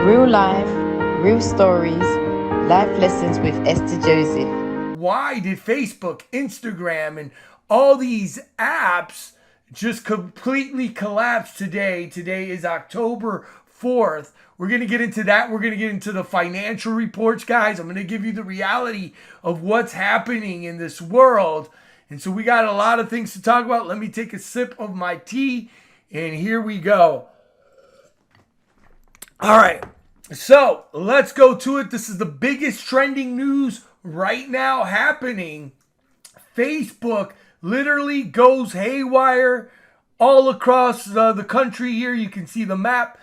Real life, real stories, life lessons with Esther Joseph. Why did Facebook, Instagram, and all these apps just completely collapse today? Today is October 4th. We're going to get into that. We're going to get into the financial reports, guys. I'm going to give you the reality of what's happening in this world. And so we got a lot of things to talk about. Let me take a sip of my tea, and here we go. All right, so let's go to it. This is the biggest trending news right now happening. Facebook literally goes haywire all across the country here. You can see the map.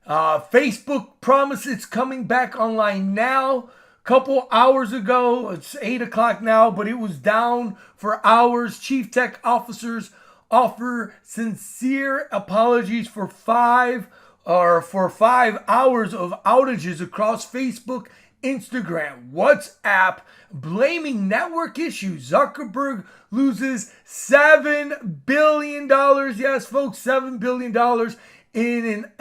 Facebook promises it's coming back online now. A couple hours ago, it's 8 o'clock now, but it was down for hours. Chief tech officers offer sincere apologies for 5 hours of outages across Facebook, Instagram, WhatsApp, blaming network issues. Zuckerberg loses $7 billion. Yes, folks, $7 billion in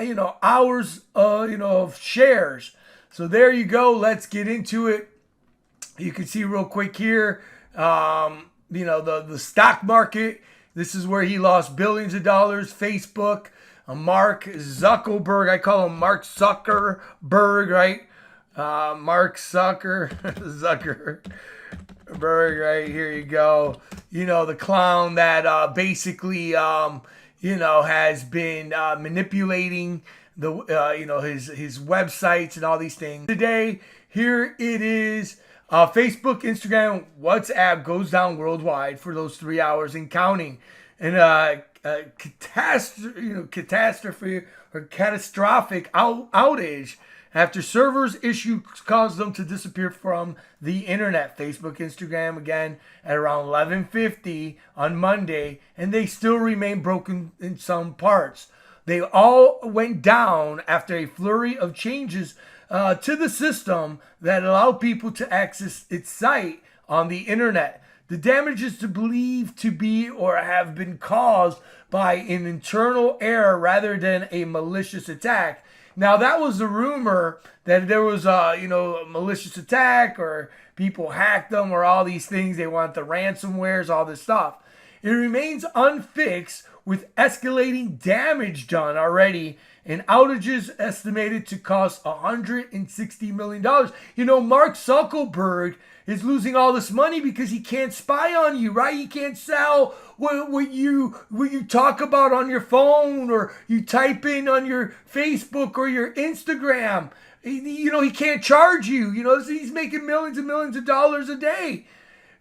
hours of shares. So there you go. Let's get into it. You can see real quick here, the stock market. This is where he lost billions of dollars. Facebook. Mark Zuckerberg, I call him Mark Zuckerberg, right? Zuckerberg, right? Here you go. The clown that basically, has been manipulating the, his websites and all these things. Today, here it is. Facebook, Instagram, WhatsApp goes down worldwide for those 3 hours and counting. And catastrophe or catastrophic outage after servers issues caused them to disappear from the internet. Facebook, Instagram again at around 11:50 on Monday, and they still remain broken in some parts. They all went down after a flurry of changes to the system that allow people to access its site on the internet. The damage is believed to be or have been caused by an internal error rather than a malicious attack. Now, that was the rumor that there was a malicious attack or people hacked them or all these things. They want the ransomwares, all this stuff. It remains unfixed with escalating damage done already and outages estimated to cost $160 million. Mark Zuckerberg is losing all this money because he can't spy on you, right? He can't sell what you talk about on your phone or you type in on your Facebook or your Instagram. He can't charge you. He's making millions and millions of dollars a day.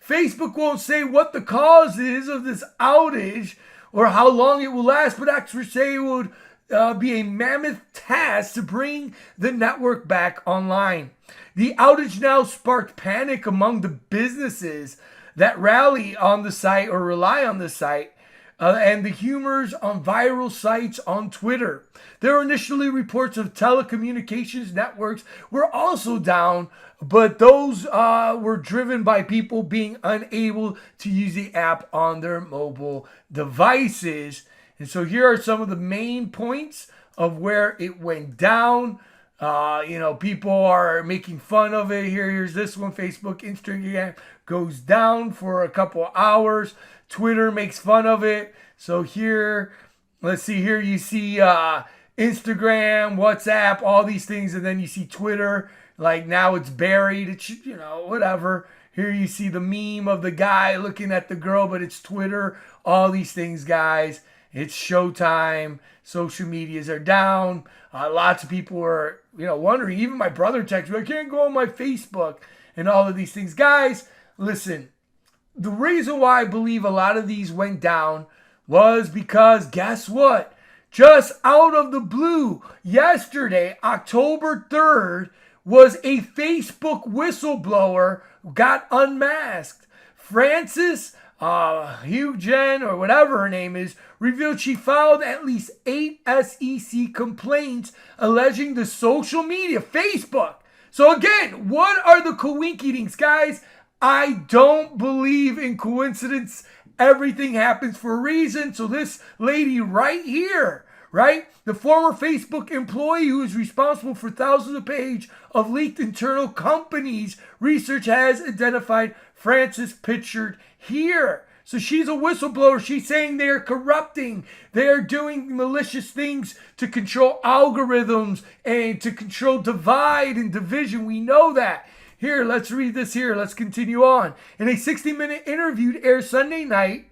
Facebook won't say what the cause is of this outage or how long it will last, but experts say it would be a mammoth task to bring the network back online. The outage now sparked panic among the businesses that rally on the site or rely on the site and the humors on viral sites on Twitter. There were initially reports of telecommunications networks were also down, but those were driven by people being unable to use the app on their mobile devices. And so here are some of the main points of where it went down. People are making fun of it. Here's this one. Facebook, Instagram goes down for a couple hours. Twitter makes fun of it. So here, let's see here. You see Instagram, WhatsApp, all these things. And then you see Twitter. Like now it's buried. It's, whatever. Here you see the meme of the guy looking at the girl, but it's Twitter. All these things, guys. It's showtime. Social medias are down. Lots of people are, wondering. Even my brother texted me, I can't go on my Facebook and all of these things. Guys, listen. The reason why I believe a lot of these went down was because guess what? Just out of the blue, yesterday, October 3rd, was a Facebook whistleblower got unmasked. Francis Hughen, or whatever her name is, revealed she filed at least 8 SEC complaints alleging the social media, Facebook. So again, what are the coincidences, guys? I don't believe in coincidence. Everything happens for a reason. So this lady right here right? The former Facebook employee who is responsible for thousands of pages of leaked internal companies research has identified Frances pictured here. So she's a whistleblower. She's saying they're corrupting. They're doing malicious things to control algorithms and to control divide and division. We know that. Here, let's read this here. Let's continue on. In a 60-minute interview to air Sunday night,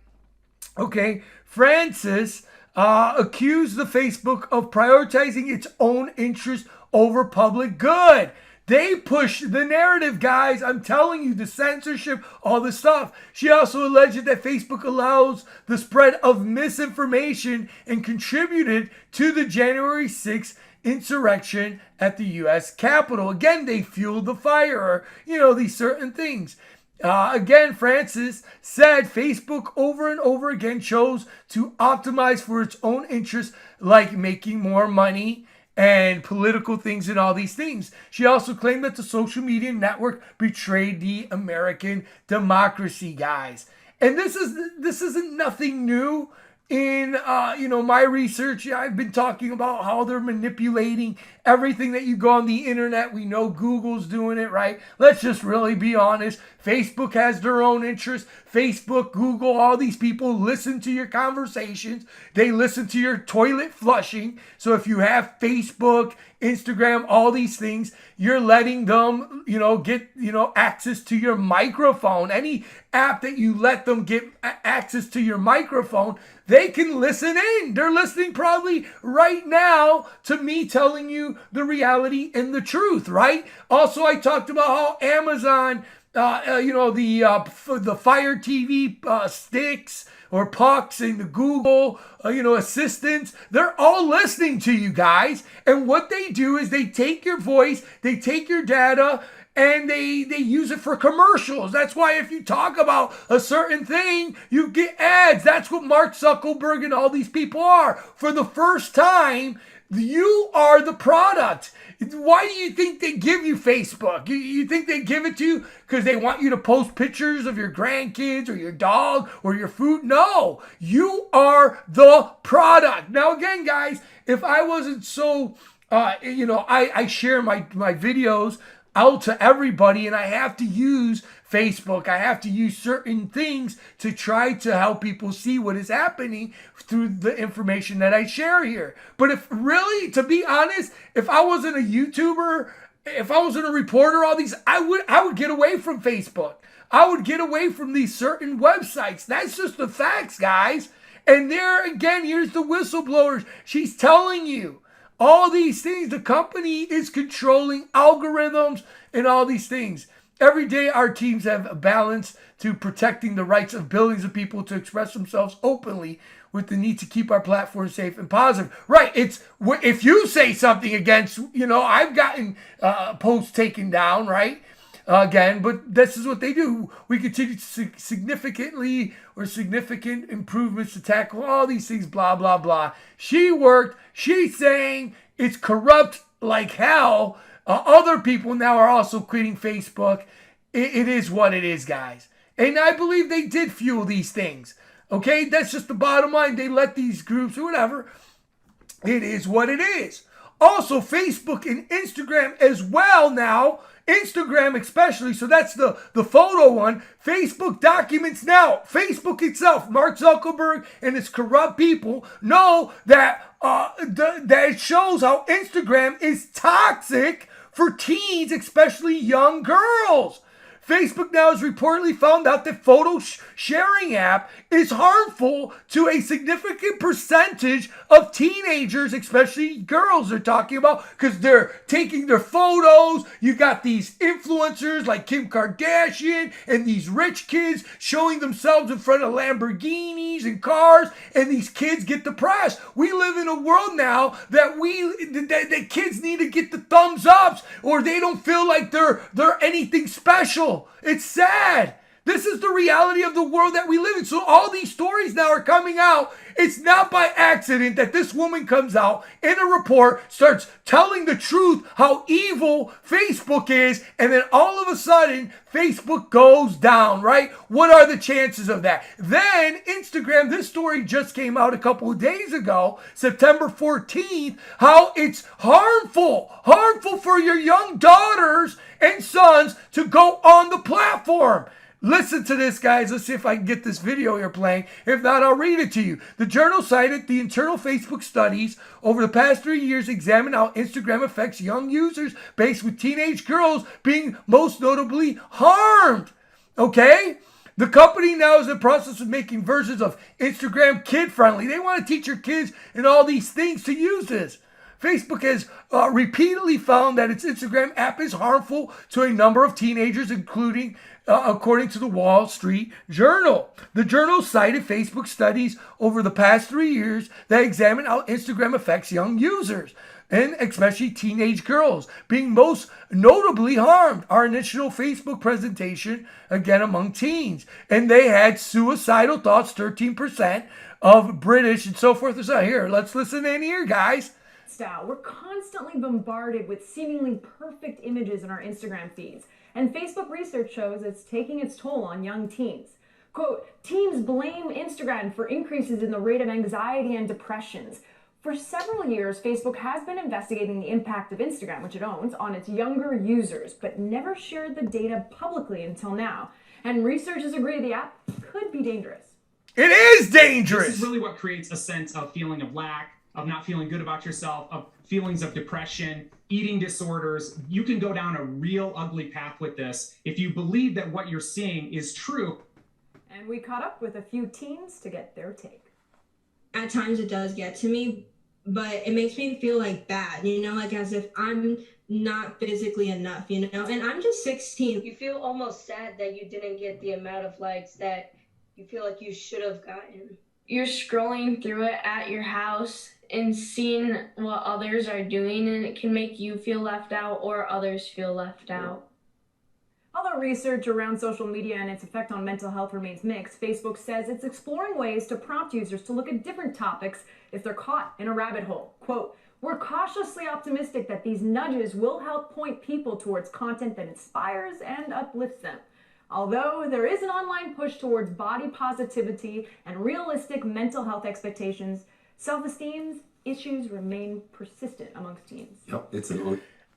okay, Frances accused the Facebook of prioritizing its own interest over public good. They push the narrative, guys. I'm telling you, the censorship, all this stuff. She also alleged that Facebook allows the spread of misinformation and contributed to the January 6th insurrection at the U.S. Capitol. Again, they fueled the fire, these certain things. Again, Frances said Facebook over and over again chose to optimize for its own interests, like making more money and political things and all these things. She also claimed that the social media network betrayed the American democracy, guys. And this isn't nothing new. In my research, I've been talking about how they're manipulating everything that you go on the internet. We know Google's doing it, right? Let's just really be honest. Facebook has their own interests. Facebook, Google, all these people listen to your conversations. They listen to your toilet flushing. So if you have Facebook, Instagram, all these things, you're letting them, get, access to your microphone. Any app that you let them get access to your microphone, they can listen in. They're listening probably right now to me telling you the reality and the truth, right? Also, I talked about how Amazon, the Fire TV sticks or pucks and the Google, assistants, they're all listening to you guys. And what they do is they take your voice, they take your data, and they use it for commercials. That's why if you talk about a certain thing, you get ads. That's what Mark Zuckerberg and all these people are. For the first time, you are the product. Why do you think they give you Facebook? You think they give it to you because they want you to post pictures of your grandkids or your dog or your food? No, you are the product. Now, again, guys, if I wasn't so, I share my videos out to everybody, and I have to use Facebook. I have to use certain things to try to help people see what is happening through the information that I share here. But if really, to be honest, if I wasn't a YouTuber, if I wasn't a reporter, all these, I would get away from Facebook. I would get away from these certain websites. That's just the facts, guys. And there again, here's the whistleblowers. She's telling you all these things. The company is controlling algorithms and all these things. Every day, our teams have a balance to protecting the rights of billions of people to express themselves openly with the need to keep our platform safe and positive. Right. It's if you say something against, I've gotten posts taken down, right? Again, but this is what they do. We continue to significant improvements to tackle all these things, blah, blah, blah. She's saying it's corrupt like hell. Other people now are also quitting Facebook. It is what it is, guys. And I believe they did fuel these things. Okay, that's just the bottom line. They let these groups or whatever. It is what it is. Also, Facebook and Instagram as well now. Instagram especially, so that's the photo one. Facebook documents now. Facebook itself, Mark Zuckerberg and his corrupt people know that that it shows how Instagram is toxic for teens, especially young girls. Facebook now has reportedly found out that photo sharing app is harmful to a significant percentage of teenagers, especially girls they're talking about, because they're taking their photos. You got these influencers like Kim Kardashian and these rich kids showing themselves in front of Lamborghinis and cars, and these kids get depressed. We live in a world now that that kids need to get the thumbs ups or they don't feel like they're anything special. It's sad. This is the reality of the world that we live in. So all these stories now are coming out. It's not by accident that this woman comes out in a report, starts telling the truth, how evil Facebook is, and then all of a sudden, Facebook goes down, right? What are the chances of that? Then Instagram, this story just came out a couple of days ago, September 14th, how it's harmful for your young daughters and sons to go on the platform. Listen to this, guys. Let's see if I can get this video here playing. If not, I'll read it to you. The journal cited the internal Facebook studies over the past 3 years examined how Instagram affects young users based with teenage girls being most notably harmed. Okay? The company now is in the process of making versions of Instagram kid-friendly. They want to teach your kids and all these things to use this. Facebook has repeatedly found that its Instagram app is harmful to a number of teenagers, including, according to the Wall Street Journal. The journal cited Facebook studies over the past 3 years that examine how Instagram affects young users, and especially teenage girls, being most notably harmed. Our initial Facebook presentation, again, among teens. And they had suicidal thoughts, 13% of British and so forth. So here, let's listen in here, guys. We're constantly bombarded with seemingly perfect images in our Instagram feeds, and Facebook research shows it's taking its toll on young teens. Quote, teens blame Instagram for increases in the rate of anxiety and depressions. For several years, Facebook has been investigating the impact of Instagram, which it owns, on its younger users, but never shared the data publicly until now. And researchers agree the app could be dangerous. It is dangerous. This is really what creates a sense of feeling of lack, of not feeling good about yourself, of feelings of depression, eating disorders. You can go down a real ugly path with this if you believe that what you're seeing is true. And we caught up with a few teens to get their take. At times it does get to me, but it makes me feel like bad, like as if I'm not physically enough, and I'm just 16. You feel almost sad that you didn't get the amount of likes that you feel like you should have gotten. You're scrolling through it at your house and seeing what others are doing, and it can make you feel left out or others feel left out. Although research around social media and its effect on mental health remains mixed, Facebook says it's exploring ways to prompt users to look at different topics if they're caught in a rabbit hole. Quote, we're cautiously optimistic that these nudges will help point people towards content that inspires and uplifts them. Although there is an online push towards body positivity and realistic mental health expectations, self-esteem issues remain persistent amongst teens. Yep,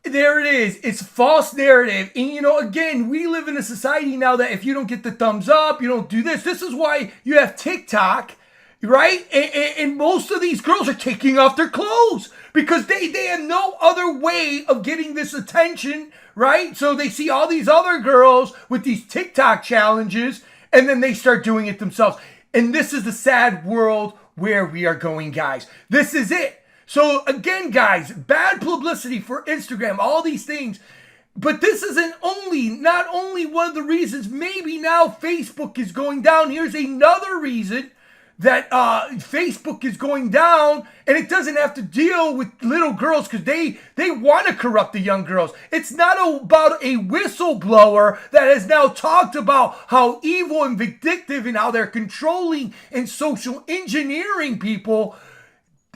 There it is. It's false narrative. And, again, we live in a society now that if you don't get the thumbs up, you don't do this. This is why you have TikTok, right? And most of these girls are taking off their clothes because they have no other way of getting this attention, right? So they see all these other girls with these TikTok challenges, and then they start doing it themselves. And this is the sad world where we are going, guys. This is it. So again, guys, bad publicity for Instagram, all these things. But this isn't not only one of the reasons maybe now Facebook is going down. Here's another reason that Facebook is going down, and it doesn't have to deal with little girls because they want to corrupt the young girls. It's not about a whistleblower that has now talked about how evil and vindictive and how they're controlling and social engineering people.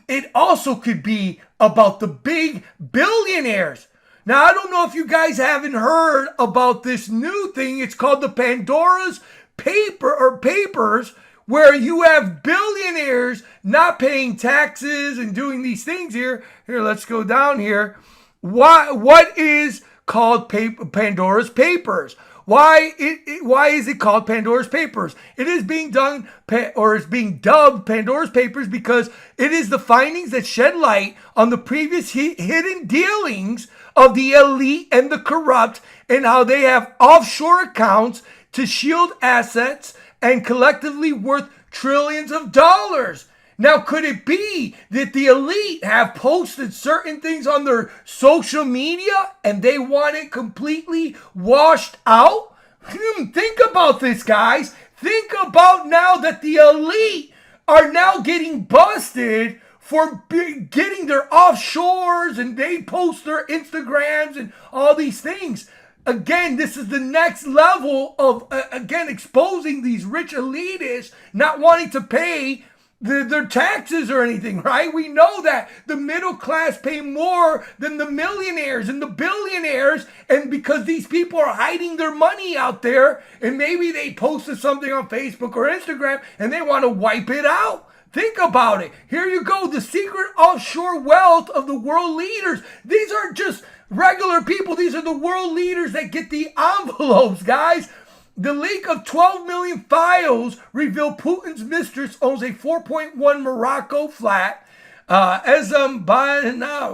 It also could be about the big billionaires. Now, I don't know if you guys haven't heard about this new thing. It's called the Pandora's Papers, where you have billionaires not paying taxes and doing these things here. Here, let's go down here. What is called Pandora's Papers? Why is it called Pandora's Papers? It is being done, or it's being dubbed Pandora's Papers because it is the findings that shed light on the previous hidden dealings of the elite and the corrupt, and how they have offshore accounts to shield assets and collectively worth trillions of dollars. Now, could it be that the elite have posted certain things on their social media and they want it completely washed out? Think about this, guys. Think about now that the elite are now getting busted for getting their offshores, and they post their Instagrams and all these things. again, this is the next level of, again, exposing these rich elitists not wanting to pay their taxes or anything, right? We know that the middle class pay more than the millionaires and the billionaires, and because these people are hiding their money out there, and maybe they posted something on Facebook or Instagram and they want to wipe it out. Think about it. Here you go, the secret offshore wealth of the world leaders. These aren't just regular people. These are the world leaders that get the envelopes, guys. The leak of 12 million files revealed Putin's mistress owns a 4.1 Morocco flat. By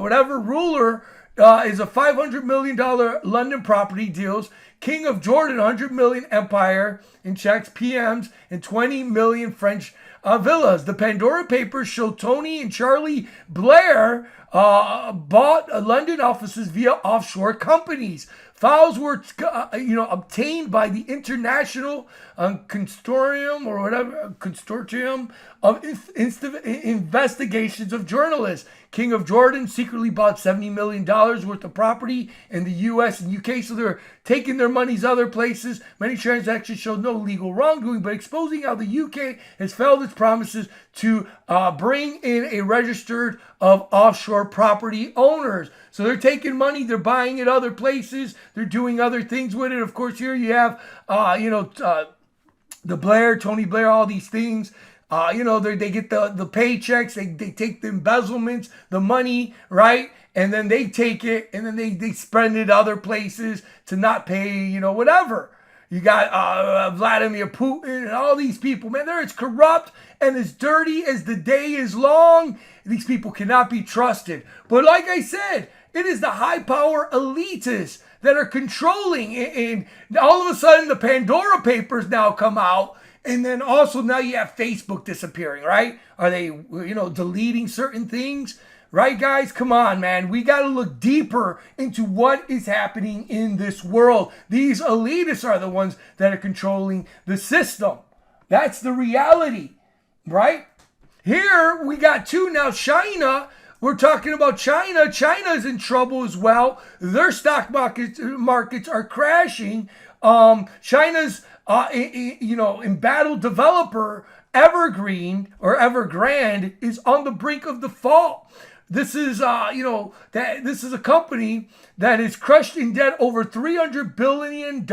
whatever ruler, is a $500 million London property deals. King of Jordan, 100 million empire in checks, PMs, and 20 million French villas. The Pandora Papers show Tony and Charlie Blair bought London offices via offshore companies. Files were, obtained by the International Consortium or whatever consortium of investigations of journalists. King of Jordan secretly bought $70 million worth of property in the U.S. and U.K., so they're taking their monies other places. Many transactions showed no legal wrongdoing, but exposing how the U.K. has failed its promises to bring in a registered of offshore property owners. So they're taking money, they're buying it other places, they're doing other things with it. Of course, here you have, the Blair, Tony Blair, all these things. They get the paychecks, they take the embezzlements, the money, right? And then they take it and then they spend it other places to not pay, whatever. You got Vladimir Putin and all these people, man, they're as corrupt and as dirty as the day is long. These people cannot be trusted. But like I said, it is the high power elitists that are controlling. And all of a sudden the Pandora Papers now come out. And then also now you have Facebook disappearing, right? Are they, deleting certain things? Right, guys? Come on, man. We got to look deeper into what is happening in this world. These elitists are the ones that are controlling the system. That's the reality, right? Here we got two now. China. We're talking about China. China's in trouble as well. Their stock markets are crashing. China's embattled developer Evergreen or Evergrande is on the brink of default. This is this is a company that is crushed in debt over $300 billion.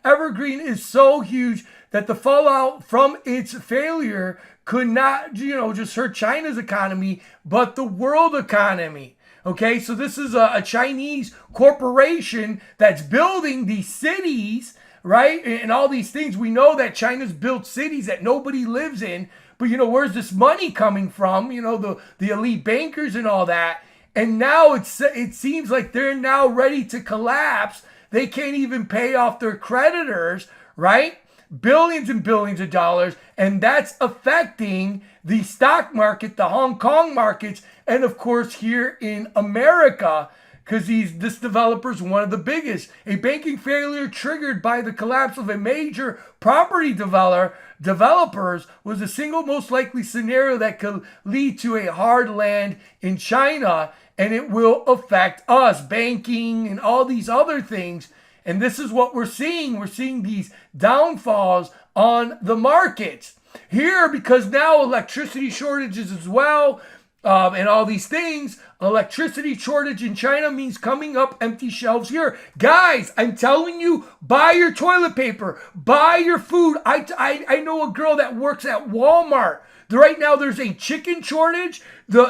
Evergreen is so huge that the fallout from its failure could not, just hurt China's economy, but the world economy. Okay, so this is a Chinese corporation that's building these cities, right? And all these things. We know that China's built cities that nobody lives in. But, where's this money coming from? The elite bankers and all that. And now it seems like they're now ready to collapse. They can't even pay off their creditors, right? Billions and billions of dollars. And that's affecting the stock market, the Hong Kong markets, and of course here in America, because this developer is one of the biggest. A banking failure triggered by the collapse of a major property developers was the single most likely scenario that could lead to a hard land in China, and it will affect us, banking and all these other things. And this is what we're seeing. We're seeing these downfalls on the markets here because now electricity shortages as well. And all these things, electricity shortage in China means coming up empty shelves here. Guys, I'm telling you, buy your toilet paper, buy your food. I know a girl that works at Walmart. Right now there's a chicken shortage.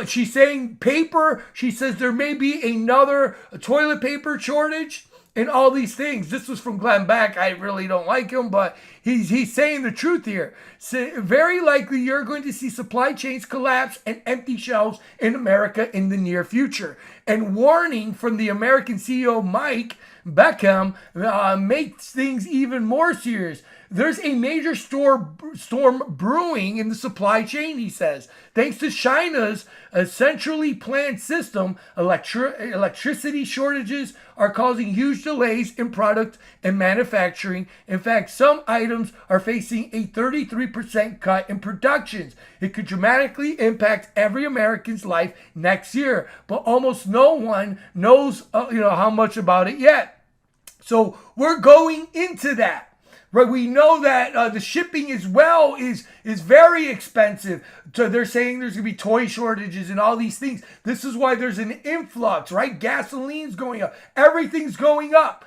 She's saying paper. She says there may be another toilet paper shortage. And all these things. This was from Glenn Beck. I really don't like him, but he's saying the truth here. So very likely you're going to see supply chains collapse and empty shelves in America in the near future. And warning from the American CEO Mike Beckham makes things even more serious. There's a major storm brewing in the supply chain, he says. Thanks to China's centrally planned system, electricity shortages are causing huge delays in product and manufacturing. In fact, some items are facing a 33% cut in productions. It could dramatically impact every American's life next year, but almost no one knows how much about it yet. So we're going into that. Right, we know that the shipping as well is very expensive. So they're saying there's gonna be toy shortages and all these things. This is why there's an influx, right? Gasoline's going up, everything's going up.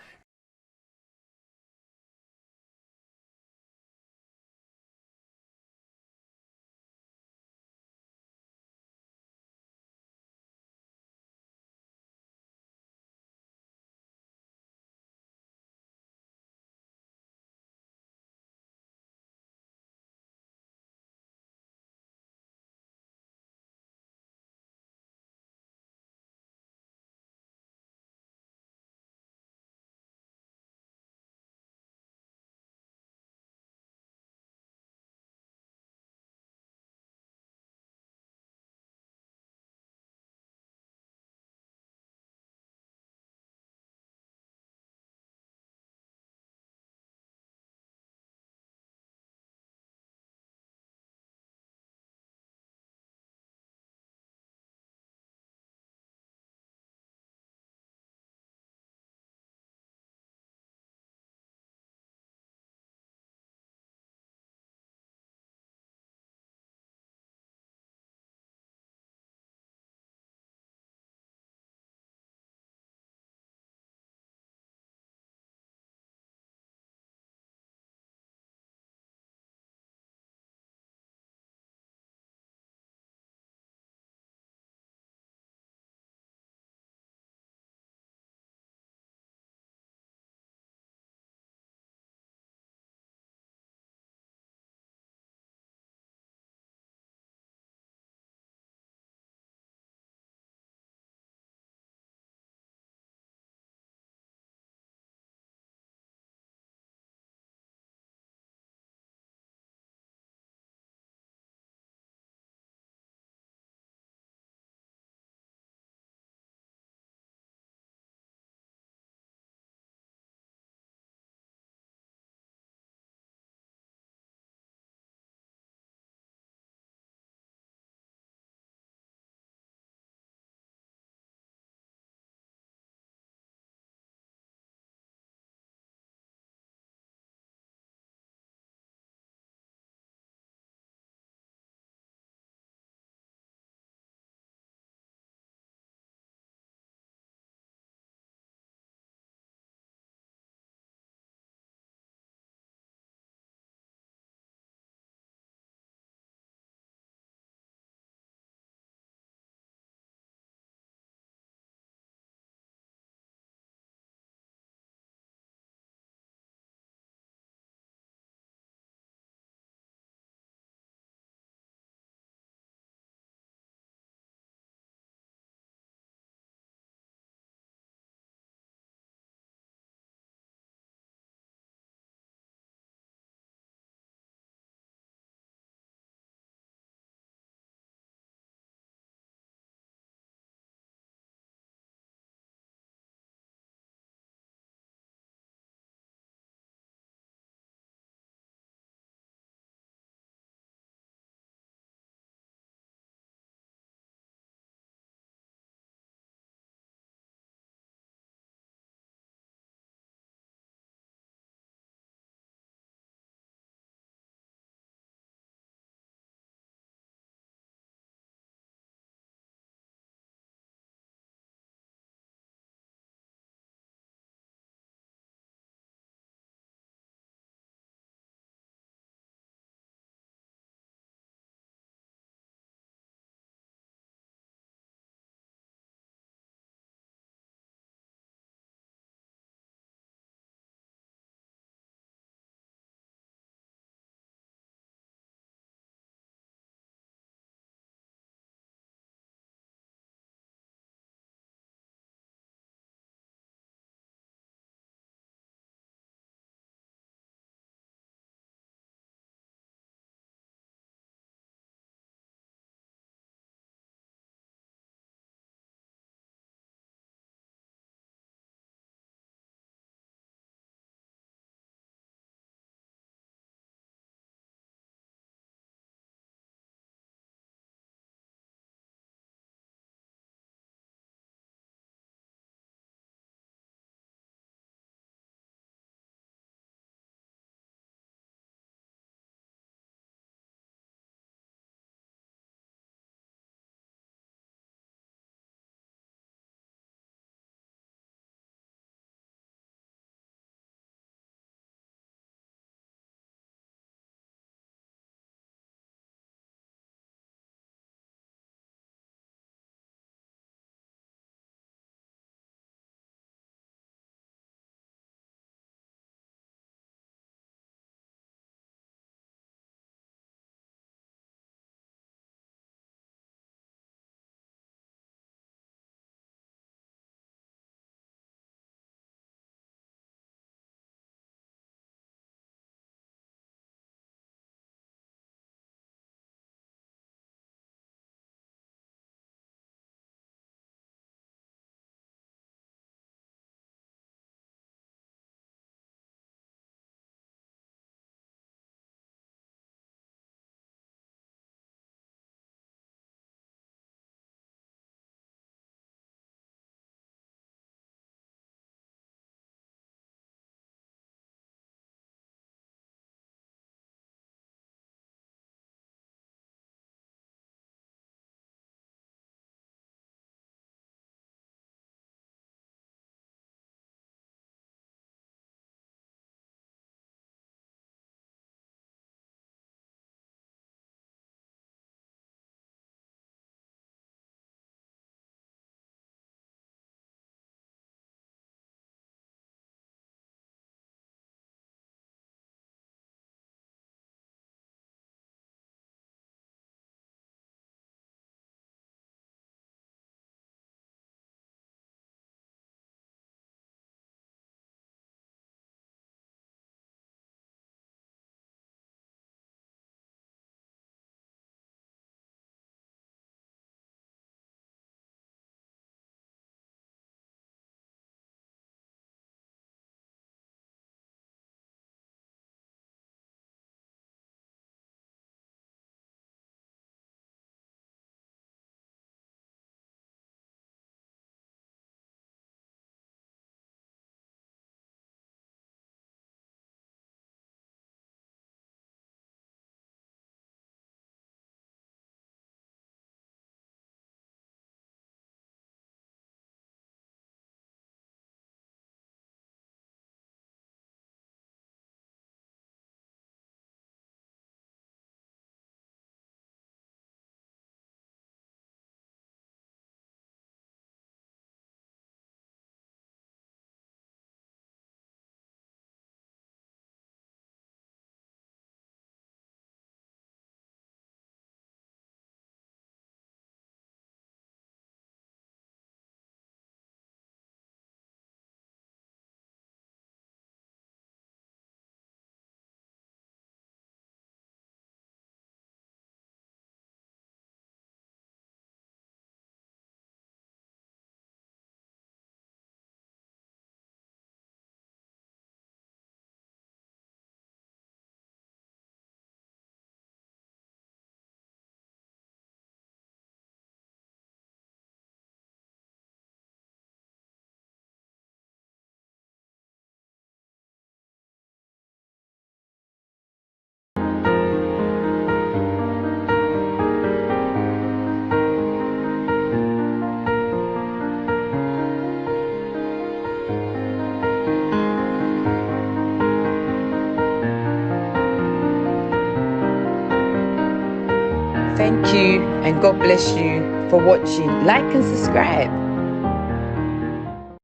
Thank you and God bless you for watching. Like and subscribe.